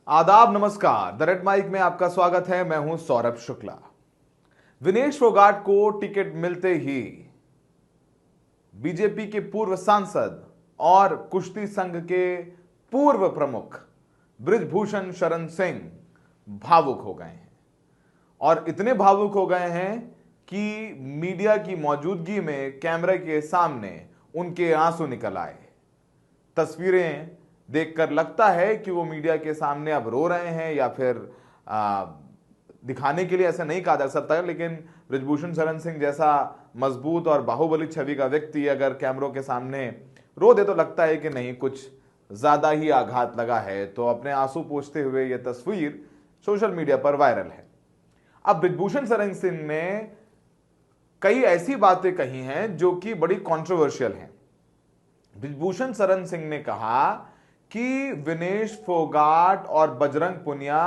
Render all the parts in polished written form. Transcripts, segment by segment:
आदाब, नमस्कार। The red mic में आपका स्वागत है। मैं हूं सौरभ शुक्ला। विनेश फोगाट को टिकट मिलते ही बीजेपी के पूर्व सांसद और कुश्ती संघ के पूर्व प्रमुख बृजभूषण शरण सिंह भावुक हो गए हैं और इतने भावुक हो गए हैं कि मीडिया की मौजूदगी में कैमरे के सामने उनके आंसू निकल आए। तस्वीरें देखकर लगता है कि वो मीडिया के सामने अब रो रहे हैं या फिर दिखाने के लिए ऐसा नहीं कहा जा सकता, लेकिन बृजभूषण शरण सिंह जैसा मजबूत और बाहुबली छवि का व्यक्ति अगर कैमरों के सामने रो दे तो लगता है कि नहीं, कुछ ज्यादा ही आघात लगा है। तो अपने आंसू पोंछते हुए यह तस्वीर सोशल मीडिया पर वायरल है। अब बृजभूषण शरण सिंह ने कई ऐसी बातें कही हैं जो कि बड़ी कंट्रोवर्शियल हैं। बृजभूषण शरण सिंह ने कहा कि विनेश फोगाट और बजरंग पुनिया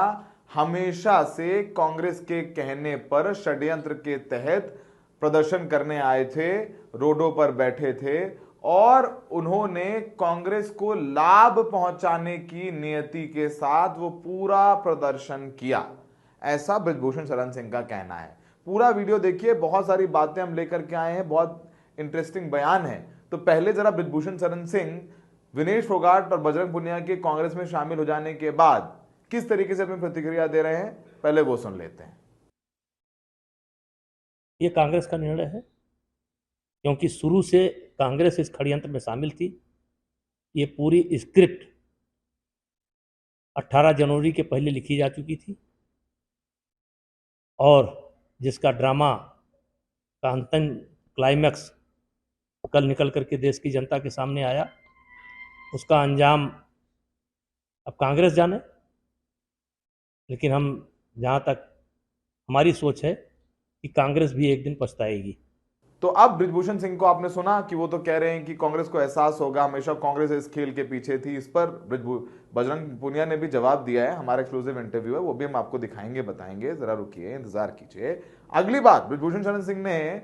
हमेशा से कांग्रेस के कहने पर षड्यंत्र के तहत प्रदर्शन करने आए थे, रोडों पर बैठे थे और उन्होंने कांग्रेस को लाभ पहुंचाने की नियति के साथ वो पूरा प्रदर्शन किया। ऐसा बृजभूषण शरण सिंह का कहना है। पूरा वीडियो देखिए, बहुत सारी बातें हम लेकर के आए हैं, बहुत इंटरेस्टिंग बयान है। तो पहले जरा बृजभूषण शरण सिंह विनेश फोगाट और बजरंग पुनिया के कांग्रेस में शामिल हो जाने के बाद किस तरीके से अपनी प्रतिक्रिया दे रहे हैं, पहले वो सुन लेते हैं। ये कांग्रेस का निर्णय है, क्योंकि शुरू से कांग्रेस इस षड्यंत्र में शामिल थी। ये पूरी स्क्रिप्ट 18 जनवरी के पहले लिखी जा चुकी थी और जिसका ड्रामा का अंतिम क्लाइमैक्स कल निकल करके देश की जनता के सामने आया। उसका अंजाम अब कांग्रेस जाने, लेकिन हम जहाँ तक हमारी सोच है कि कांग्रेस भी एक दिन पछताएगी। तो अब बृजभूषण सिंह को आपने सुना कि वो तो कह रहे हैं कि कांग्रेस को एहसास होगा, हमेशा कांग्रेस इस खेल के पीछे थी। इस पर बजरंग पुनिया ने भी जवाब दिया है। हमारा एक्सक्लूसिव इंटरव्यू है, वो भी हम आपको दिखाएंगे, बताएंगे। जरा रुकिए, इंतजार कीजिए। अगली बात, बृजभूषण शरण सिंह ने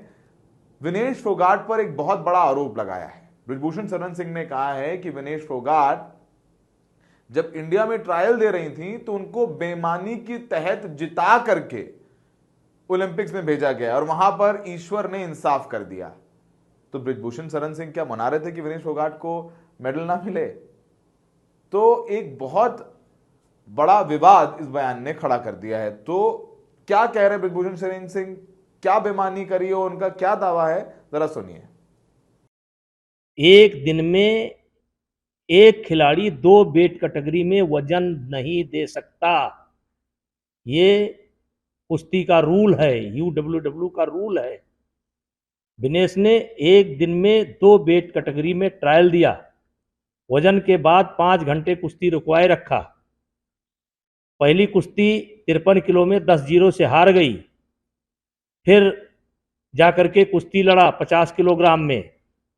विनेश फोगाट पर एक बहुत बड़ा आरोप लगाया है। बृजभूषण शरण सिंह ने कहा है कि विनेश फोगाट जब इंडिया में ट्रायल दे रही थी तो उनको बेईमानी के तहत जिता करके ओलंपिक्स में भेजा गया और वहां पर ईश्वर ने इंसाफ कर दिया। तो बृजभूषण शरण सिंह क्या मना रहे थे कि विनेश फोगाट को मेडल ना मिले? तो एक बहुत बड़ा विवाद इस बयान ने खड़ा कर दिया है। तो क्या कह रहे बृजभूषण शरण सिंह, क्या बेईमानी करी है, उनका क्या दावा है, जरा सुनिए। एक दिन में एक खिलाड़ी 2 वेट कैटेगरी में वजन नहीं दे सकता। ये कुश्ती का रूल है, UWW का रूल है। विनेश ने एक दिन में 2 वेट कैटेगरी में ट्रायल दिया, वजन के बाद 5 घंटे कुश्ती रुकवाए रखा। पहली कुश्ती 53 किलो में 10-0 से हार गई। फिर जाकर के कुश्ती लड़ा 50 किलोग्राम में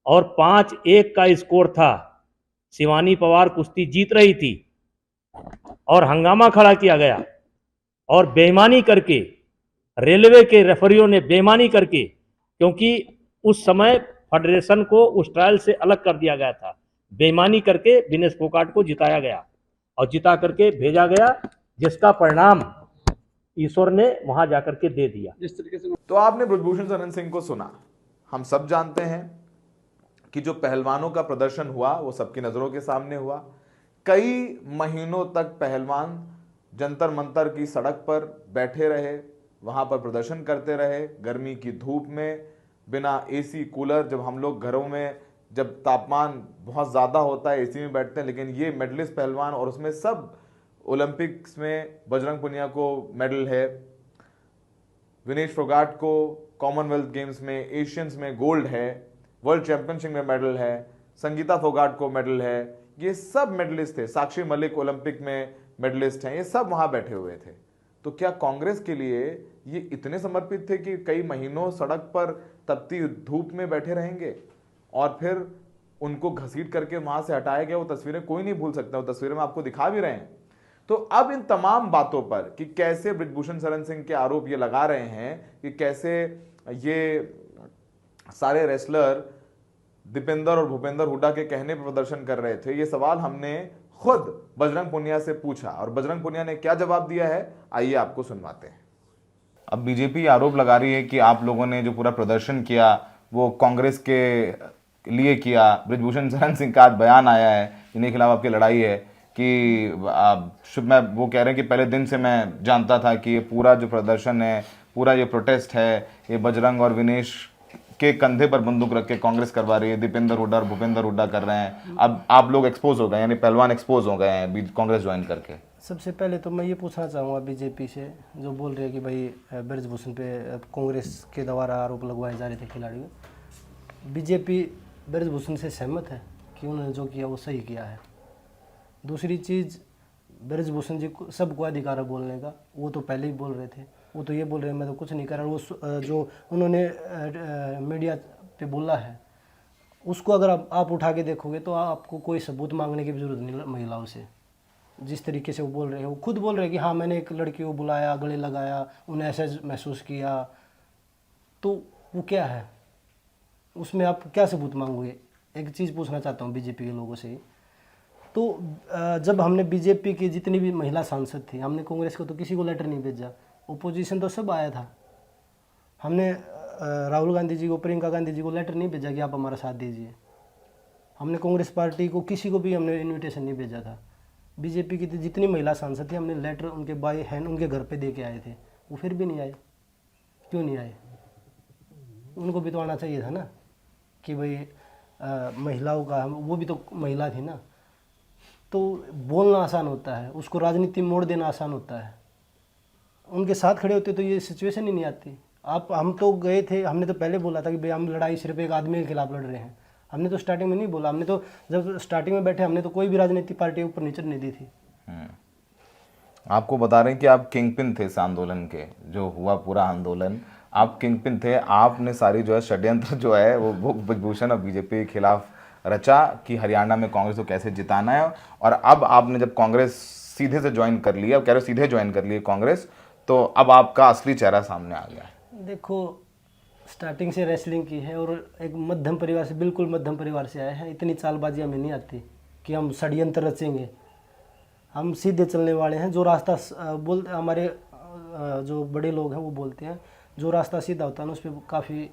और 5-1 का स्कोर था। शिवानी पवार कुश्ती जीत रही थी और हंगामा खड़ा किया गया और बेईमानी करके, रेलवे के रेफरियों ने बेईमानी करके, क्योंकि उस समय फेडरेशन को उस ट्रायल से अलग कर दिया गया था, बेईमानी करके विनेश फोगाट को जिताया गया और जिता करके भेजा गया, जिसका परिणाम ईश्वर ने वहां जाकर के दे दिया। जिस तरीके से तो आपने बृजभूषण शरण सिंह को सुना। हम सब जानते हैं कि जो पहलवानों का प्रदर्शन हुआ वो सबकी नजरों के सामने हुआ। कई महीनों तक पहलवान जंतर मंतर की सड़क पर बैठे रहे, वहां पर प्रदर्शन करते रहे, गर्मी की धूप में, बिना एसी कूलर। जब हम लोग घरों में जब तापमान बहुत ज़्यादा होता है एसी में बैठते हैं, लेकिन ये मेडलिस्ट पहलवान, और उसमें सब ओलंपिक्स में बजरंग पुनिया को मेडल है, विनेश फोगाट को कॉमनवेल्थ गेम्स में, एशियंस में गोल्ड है, वर्ल्ड चैंपियनशिप में मेडल है, संगीता फोगाट को मेडल है। ये सब मेडलिस्ट थे। साक्षी मलिक ओलंपिक में मेडलिस्ट हैं। ये सब वहां बैठे हुए थे। तो क्या कांग्रेस के लिए ये इतने समर्पित थे कि कई महीनों सड़क पर तपती धूप में बैठे रहेंगे और फिर उनको घसीट करके वहां से हटाया गया? वो तस्वीरें कोई नहीं भूल सकता। वो तस्वीरें में आपको दिखा भी रहे हैं। तो अब इन तमाम बातों पर कि कैसे बृजभूषण शरण सिंह के आरोप ये लगा रहे हैं कि कैसे ये सारे रेसलर दीपेंद्र और भूपेंद्र हुड्डा के कहने पर प्रदर्शन कर रहे थे, ये सवाल हमने खुद बजरंग पुनिया से पूछा और बजरंग पुनिया ने क्या जवाब दिया है, आइए आपको सुनवाते हैं। अब बीजेपी आरोप लगा रही है कि आप लोगों ने जो पूरा प्रदर्शन किया वो कांग्रेस के लिए किया। बृजभूषण शरण सिंह का आज बयान आया है जिनके खिलाफ आपकी लड़ाई है कि मैं वो कह रहे हैं कि पहले दिन से मैं जानता था कि ये पूरा जो प्रदर्शन है, पूरा ये प्रोटेस्ट है, ये बजरंग और विनेश के कंधे पर बंदूक रख के कांग्रेस करवा रही है, दीपेंद्र हुड्डा और भूपेंद्र हुड्डा कर रहे हैं। अब आप लोग एक्सपोज हो गए, यानी पहलवान एक्सपोज हो गए हैं कांग्रेस ज्वाइन करके। सबसे पहले तो मैं ये पूछना चाहूँगा बीजेपी से, जो बोल रहे हैं कि भाई बृजभूषण पे कांग्रेस के द्वारा आरोप लगवाए जा रहे थे खिलाड़ियों, बीजेपी बृजभूषण से सहमत है कि उन्होंने जो किया वो सही किया है। दूसरी चीज़, बृजभूषण जी को सबको अधिकार है बोलने का, वो तो पहले ही बोल रहे थे। वो तो ये बोल रहे हैं मैं तो कुछ नहीं कर रहा। वो जो उन्होंने मीडिया पे बोला है उसको अगर आप उठा के देखोगे तो आपको कोई सबूत मांगने की भी जरूरत नहीं महिलाओं से। जिस तरीके से वो बोल रहे हैं, वो खुद बोल रहे हैं कि हाँ मैंने एक लड़की को बुलाया, गले लगाया, उन्हें ऐसा महसूस किया, तो वो क्या है उसमें, आप क्या सबूत मांगोगे? एक चीज़ पूछना चाहता हूँ बीजेपी के लोगों से। तो जब हमने बीजेपी की जितनी भी महिला सांसद थी, हमने कांग्रेस को तो किसी को लेटर नहीं भेजा, ओपोजिशन तो सब आया था। हमने राहुल गांधी जी को, प्रियंका गांधी जी को लेटर नहीं भेजा कि आप हमारा साथ दीजिए। हमने कांग्रेस पार्टी को किसी को भी हमने इनविटेशन नहीं भेजा था। बीजेपी की जितनी महिला सांसद थी हमने लेटर उनके बाय हैंड उनके घर पे दे के आए थे, वो फिर भी नहीं आए। क्यों नहीं आए? उनको भी तो आना चाहिए था ना कि भाई महिलाओं का, वो भी तो महिला थी ना। तो बोलना आसान होता है, उसको राजनीति में मोड़ देना आसान होता है। उनके साथ खड़े होते तो ये सिचुएशन ही नहीं आती। हम तो गए थे, हमने तो पहले बोला था कि भाई हम लड़ाई सिर्फ एक आदमी के खिलाफ लड़ रहे हैं। हमने तो स्टार्टिंग में नहीं बोला। हमने तो जब स्टार्टिंग में बैठे हमने तो कोई भी राजनीतिक पार्टी ऊपर नीचे नहीं दी थी। आपको बता रहे हैं कि आप किंगपिन थे इस आंदोलन के, जो हुआ पूरा आंदोलन आप किंगपिन थे। आपने सारी जो है षड्यंत्र जो है वो बृजभूषण और बीजेपी के खिलाफ रचा कि हरियाणा में कांग्रेस को कैसे जिताना है। और अब आपने जब कांग्रेस सीधे से ज्वाइन कर लिया, अब कह रहे हो सीधे ज्वाइन कर लिए कांग्रेस, तो अब आपका असली चेहरा सामने आ गया है। देखो, स्टार्टिंग से रेसलिंग की है और एक मध्यम परिवार से, बिल्कुल मध्यम परिवार से आए हैं। इतनी चालबाजी हमें नहीं आती कि हम षड्यंत्र रचेंगे। हम सीधे चलने वाले हैं। जो रास्ता बोलते हमारे जो बड़े लोग हैं वो बोलते हैं, जो रास्ता सीधा होता है ना उस पर काफ़ी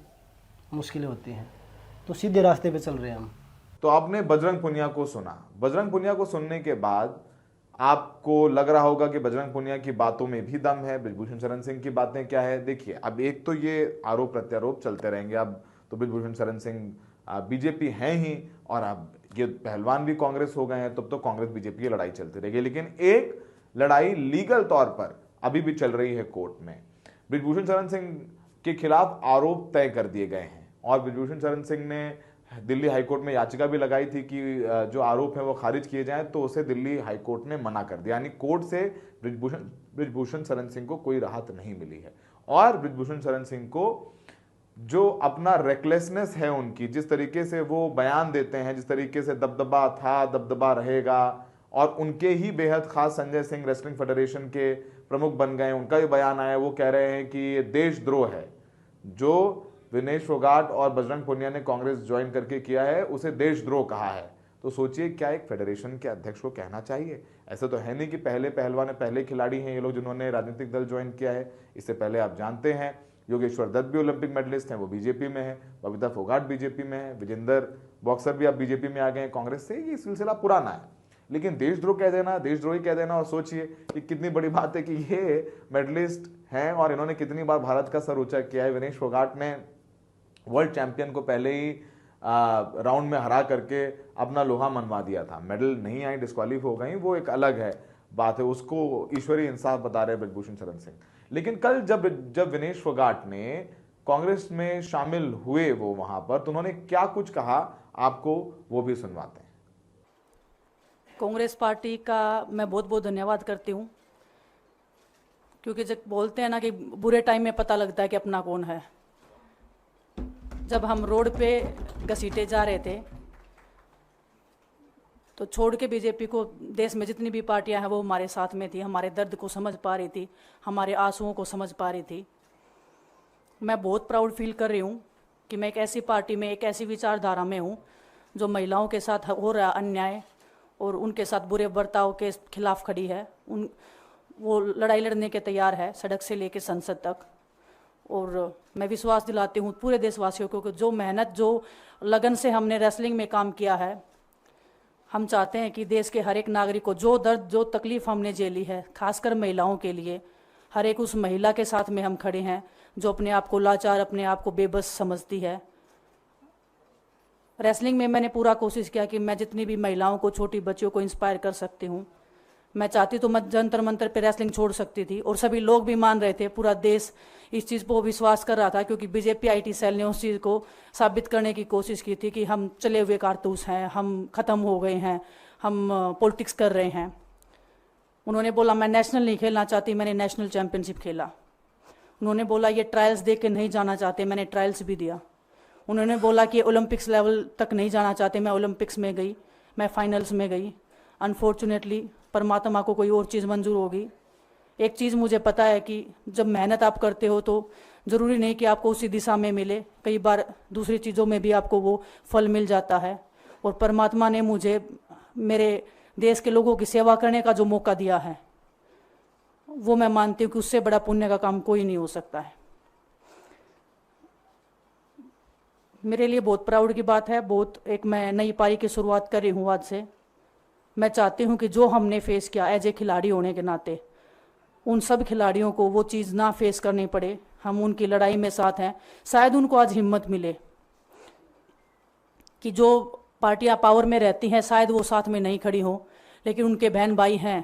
मुश्किलें होती हैं, तो सीधे रास्ते पे चल रहे हैं हम। तो आपने बजरंग पुनिया को सुना। बजरंग पुनिया को सुनने के बाद आपको लग रहा होगा कि बजरंग पुनिया की बातों में भी दम है, बृजभूषण शरण सिंह की बातें क्या है। देखिए, अब एक तो ये आरोप प्रत्यारोप चलते रहेंगे। अब तो बृजभूषण शरण सिंह बीजेपी हैं ही, और अब ये पहलवान भी कांग्रेस हो गए हैं, तब तो कांग्रेस बीजेपी की लड़ाई चलती रहेगी। लेकिन एक लड़ाई लीगल तौर पर अभी भी चल रही है कोर्ट में। बृजभूषण शरण सिंह के खिलाफ आरोप तय कर दिए गए हैं और बृजभूषण शरण सिंह ने दिल्ली हाईकोर्ट में याचिका भी लगाई थी कि जो आरोप है वो खारिज किए जाएं, तो उसे दिल्ली हाईकोर्ट ने मना कर दिया। यानी कोर्ट से बृजभूषण शरण सिंह को कोई राहत नहीं मिली है। और बृजभूषण शरण सिंह को जो अपना रेकलेसनेस है उनकी, जिस तरीके से वो बयान देते हैं, जिस तरीके से दबदबा था, दबदबा रहेगा, और उनके ही बेहद खास संजय सिंह रेसलिंग फेडरेशन के प्रमुख बन गए, उनका भी बयान आया। वो कह रहे हैं कि ये देशद्रोह है जो विनेश फोगाट और बजरंग पुनिया ने कांग्रेस ज्वाइन करके किया है, उसे देशद्रोह कहा है। तो सोचिए, क्या एक फेडरेशन के अध्यक्ष को कहना चाहिए? ऐसा तो है नहीं कि पहले पहलवान, पहले खिलाड़ी हैं ये लोग जिन्होंने राजनीतिक दल ज्वाइन किया है। इससे पहले आप जानते हैं योगेश्वर दत्त भी ओलंपिक मेडलिस्ट हैं, वो बीजेपी में है। बबीता फोगाट बीजेपी में है। विजेंदर बॉक्सर भी अब बीजेपी में आ गए हैं कांग्रेस से। ये सिलसिला पुराना है। लेकिन देशद्रोह कह देना, देशद्रोही कह देना, और सोचिए कि कितनी बड़ी बात है कि ये मेडलिस्ट हैं और इन्होंने कितनी बार भारत का सर ऊंचा किया है। विनेश फोगाट ने वर्ल्ड चैंपियन को पहले ही राउंड में हरा करके अपना लोहा मनवा दिया था। मेडल नहीं आई, डिस्क्वालीफाई हो गई, वो एक अलग है बात है, उसको ईश्वरीय इंसाफ बता रहे बृजभूषण शरण सिंह। लेकिन कल जब विनेश फोगाट ने कांग्रेस में शामिल हुए वो वहां पर, तो उन्होंने क्या कुछ कहा, आपको वो भी सुनवाते हैं। कांग्रेस पार्टी का मैं बहुत बहुत धन्यवाद करती हूँ, क्योंकि जब बोलते हैं ना कि बुरे टाइम में पता लगता है कि अपना कौन है। जब हम रोड पे घसीटे जा रहे थे तो छोड़ के बीजेपी को, देश में जितनी भी पार्टियां हैं वो हमारे साथ में थी, हमारे दर्द को समझ पा रही थी, हमारे आंसुओं को समझ पा रही थी। मैं बहुत प्राउड फील कर रही हूँ कि मैं एक ऐसी पार्टी में, एक ऐसी विचारधारा में हूँ जो महिलाओं के साथ हो रहा अन्याय और उनके साथ बुरे बर्ताव के खिलाफ खड़ी है। वो लड़ाई लड़ने के तैयार है, सड़क से लेकर संसद तक। और मैं विश्वास दिलाती हूँ पूरे देशवासियों को कि जो मेहनत, जो लगन से हमने रेसलिंग में काम किया है, हम चाहते हैं कि देश के हर एक नागरिक को जो दर्द, जो तकलीफ़ हमने झेली है, खासकर महिलाओं के लिए, हर एक उस महिला के साथ में हम खड़े हैं जो अपने आप को लाचार, अपने आप को बेबस समझती है। रेसलिंग में मैंने पूरा कोशिश किया कि मैं जितनी भी महिलाओं को, छोटी बच्चियों को इंस्पायर कर सकती हूँ। मैं चाहती तो मैं जंतर मंतर पे रेसलिंग छोड़ सकती थी, और सभी लोग भी मान रहे थे, पूरा देश इस चीज़ को विश्वास कर रहा था, क्योंकि बीजेपी आईटी सेल ने उस चीज़ को साबित करने की कोशिश की थी कि हम चले हुए कारतूस हैं, हम ख़त्म हो गए हैं, हम पॉलिटिक्स कर रहे हैं। उन्होंने बोला मैं नेशनल नहीं खेलना चाहती, मैंने नेशनल चैम्पियनशिप खेला। उन्होंने बोला ये ट्रायल्स दे के नहीं जाना चाहते, मैंने ट्रायल्स भी दिया। उन्होंने बोला कि ओलंपिक्स लेवल तक नहीं जाना चाहते, मैं ओलंपिक्स में गई, मैं फाइनल्स में गई। अनफॉर्चुनेटली परमात्मा को कोई और चीज़ मंजूर होगी। एक चीज़ मुझे पता है कि जब मेहनत आप करते हो तो ज़रूरी नहीं कि आपको उसी दिशा में मिले, कई बार दूसरी चीज़ों में भी आपको वो फल मिल जाता है। और परमात्मा ने मुझे मेरे देश के लोगों की सेवा करने का जो मौका दिया है, वो मैं मानती हूँ कि उससे बड़ा पुण्य का काम कोई नहीं हो सकता है। मेरे लिए बहुत प्राउड की बात है। बहुत एक मैं नई पारी की शुरुआत कर रही हूँ आज से। मैं चाहती हूँ कि जो हमने फेस किया एज ए खिलाड़ी होने के नाते, उन सब खिलाड़ियों को वो चीज़ ना फेस करनी पड़े। हम उनकी लड़ाई में साथ हैं। शायद उनको आज हिम्मत मिले कि जो पार्टियां पावर में रहती हैं शायद वो साथ में नहीं खड़ी हों, लेकिन उनके बहन भाई हैं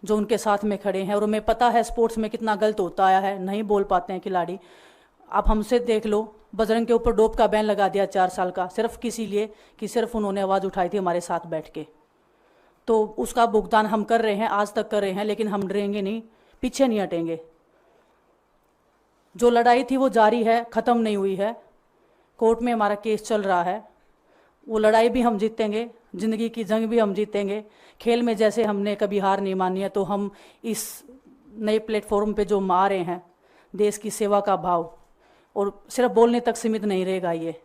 जो उनके साथ में खड़े हैं। और हमें पता है स्पोर्ट्स में कितना गलत होता आया है, नहीं बोल पाते हैं खिलाड़ी। आप हमसे देख लो, बजरंग के ऊपर डोप का बैन लगा दिया 4 साल का, सिर्फ किसी लिए कि सिर्फ उन्होंने आवाज़ उठाई थी हमारे साथ बैठ के। तो उसका भुगतान हम कर रहे हैं, आज तक कर रहे हैं, लेकिन हम डरेंगे नहीं, पीछे नहीं हटेंगे। जो लड़ाई थी वो जारी है, ख़त्म नहीं हुई है। कोर्ट में हमारा केस चल रहा है, वो लड़ाई भी हम जीतेंगे, ज़िंदगी की जंग भी हम जीतेंगे। खेल में जैसे हमने कभी हार नहीं मानी है, तो हम इस नए प्लेटफॉर्म पे जो आ रहे हैं, देश की सेवा का भाव, और सिर्फ बोलने तक सीमित नहीं रहेगा। ये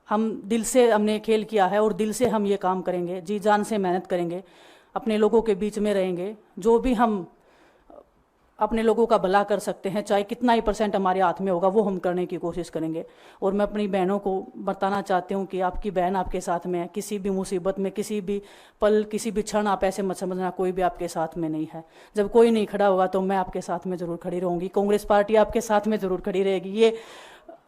हम दिल से हमने खेल किया है और दिल से हम ये काम करेंगे, जी जान से मेहनत करेंगे, अपने लोगों के बीच में रहेंगे। जो भी हम अपने लोगों का भला कर सकते हैं, चाहे कितना ही % हमारे हाथ में होगा, वो हम करने की कोशिश करेंगे। और मैं अपनी बहनों को बताना चाहती हूँ कि आपकी बहन आपके साथ में है। किसी भी मुसीबत में, किसी भी पल, किसी भी क्षण आप ऐसे मत समझना कोई भी आपके साथ में नहीं है। जब कोई नहीं खड़ा होगा तो मैं आपके साथ में ज़रूर खड़ी रहूँगी, कांग्रेस पार्टी आपके साथ में ज़रूर खड़ी रहेगी। ये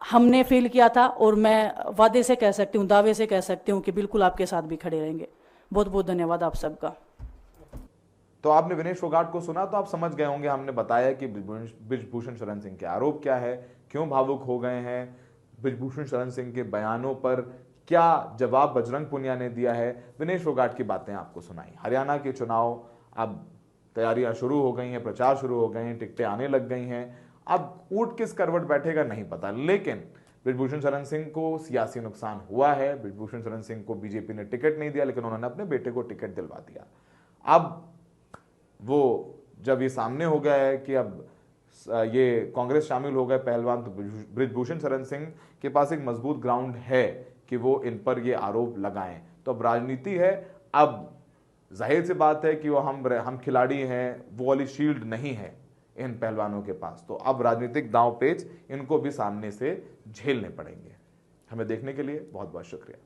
हमने फील किया था, और मैं वादे से कह सकती हूँ, दावे से कह सकती हूँ कि बिल्कुल आपके साथ भी खड़े रहेंगे। बहुत बहुत धन्यवाद आप सबका। तो आपने विनेश फोगाट को सुना तो आप समझ गए होंगे, हमने बताया कि बृजभूषण शरण सिंह के आरोप क्या है, क्यों भावुक हो गए हैं, बृजभूषण शरण सिंह के बयानों पर क्या जवाब बजरंग पुनिया ने दिया है। विनेश फोगाट की बातें आपको सुनाई। हरियाणा के चुनाव अब तैयारियां शुरू हो गई हैं, प्रचार शुरू हो गए हैं, टिकटें आने लग गई हैं। अब ऊंट किस करवट बैठेगा नहीं पता, लेकिन बृजभूषण शरण सिंह को सियासी नुकसान हुआ है। बृजभूषण शरण सिंह को बीजेपी ने टिकट नहीं दिया, लेकिन उन्होंने अपने बेटे को टिकट दिलवा दिया। अब वो जब ये सामने हो गया है कि अब ये कांग्रेस शामिल हो गए पहलवान, तो बृजभूषण शरण सिंह के पास एक मजबूत ग्राउंड है कि वो इन पर ये आरोप लगाएं। तो अब राजनीति है। अब जाहिर सी बात है कि वो हम खिलाड़ी हैं, वो वाली शील्ड नहीं है इन पहलवानों के पास। तो अब राजनीतिक दांव पेच इनको भी सामने से झेलने पड़ेंगे। हमें देखने के लिए बहुत बहुत शुक्रिया।